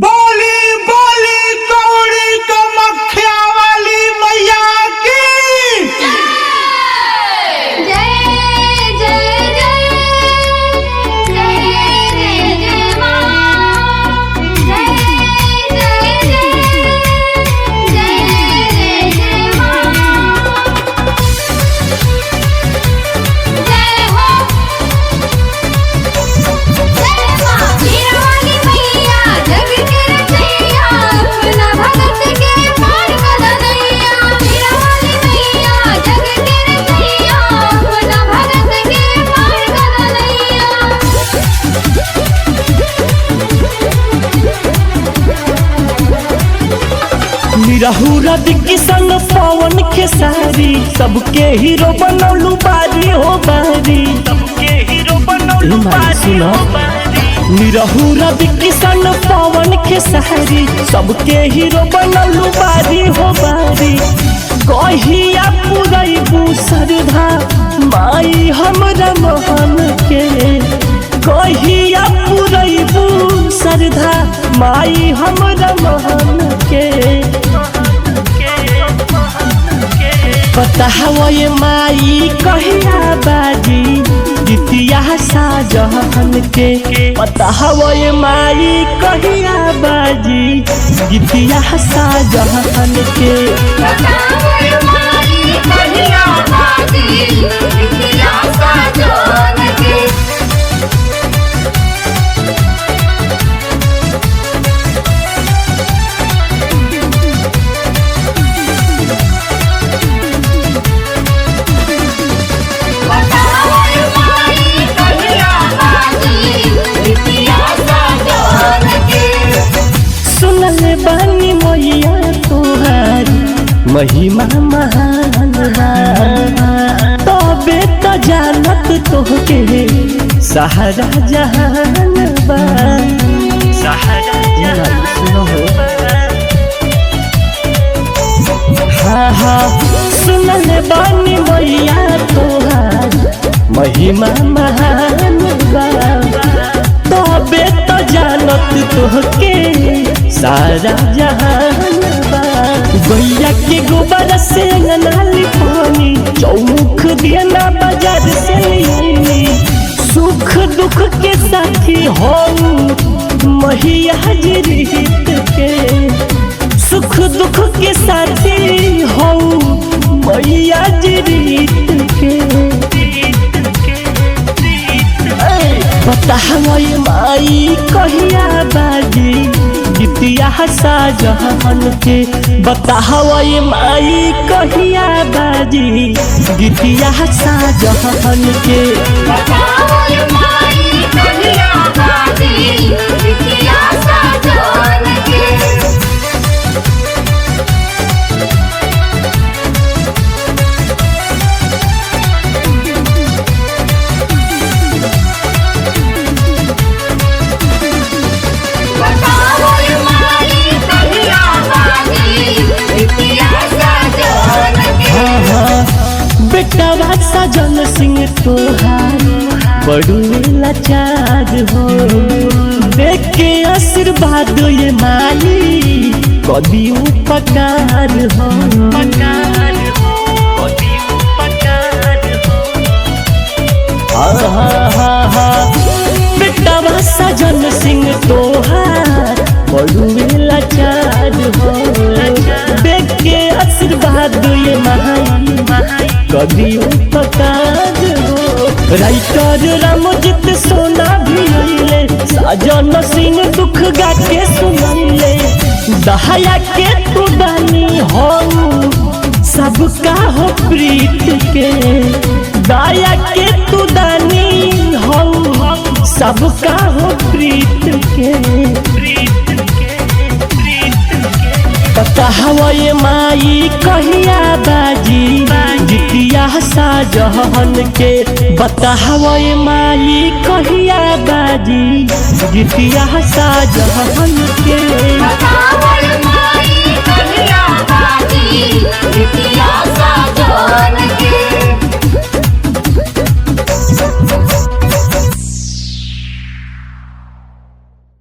बोली बोली कौड़ी कामाख्या वाली मैया की जय जय जय जय जय जय मां जय जय जय जय जय मां जय हो जय मां वीरवाली मैया जग के रचैया अपना भगत के पार कर दैया वीरवाली मैया जग के रचैया अपना भगत के पार कर दैया निरहू रद की संग पवन खेसारी सबके हीरो बनौलू बारी हो बारी सबके हीरो बनौलू बारी हो बारी निरहू रद की संग पवन खेसारी सबके हीरो बनौलू बारी हो बारी कहिया पुरैबू श्रद्धा माई हमरा मोहन के कहिया पुरैबू श्रद्धा माई हमरा मोहन के बताहो ये माई कहिया बाजी गीतिया साजहन के बताहो ये माई कहिया बाजी गीतिया साजहन के बताओ माई कहिया बाजी बिटिया साजन के बताओ माई कहिया बाजी बिटिया साजन के सुनल बानी मैया तुहारी महिमा महान तबे तो जानत तोहके सहारा जहान बा सहारा जहान हाँ हाँ सुनल बानी मैया तोहार महिमा महान बा तबे तो जानत तोहके सारा जहान बा गैया के गोबर से अंगना लिपानी चौमुख दिया बाजार से लियानी सुख दुख के साथी हो मैया जी रीत के सुख दुख के साथी हो मैया जी रीत के बताहो ये माई कहिया बाजी गीतिया साजहन के बताहो ये माई कहिया बाजी गीतिया साजहन के बताओ माई कहिया बाजी बिटिया साजन के बताओ माई कहिया बाजी बिटिया साजन के हाँ हाँ बेटा सजन सिंह तोहार बड़ू लाचार हो देख के आशीर्वाद ये माई कभी उपकार हो बेटा सजन सिंह तोहार बड़ू लाचार हो देख के आशीर्वाद ये माई कभी उपकार हो राइटर रामजीत सोना भी अइले साजन सिंह दुख गा के सुनले दहाया के तू दानी हो सबका हो प्रीत के दया के तू दानी हो सबका हो प्रीत के बताहो ये माई कहिया बाजी गीतिया साजहन के बताहो ये माई कहिया बाजी गीतिया साजहन के बताओ माई कहिया बाजी बिटिया साजन